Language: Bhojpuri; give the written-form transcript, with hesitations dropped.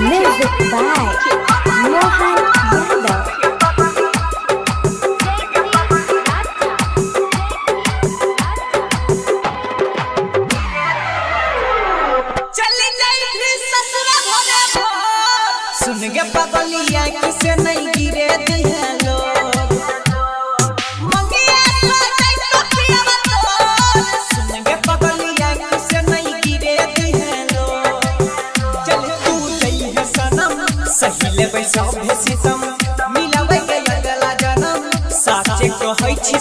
Music by Mohan Yadav. सुन गे पगलिया किसे नहीं गिरे दिया लोग मंगिया तो जाई तो पियावा तोर सुन गे पगलिया किसे नहीं गिरे दिया लोग चल तू जई है सनम सही लेबै सब सितम मिलाबै के अगला जन्म साचे कहै छी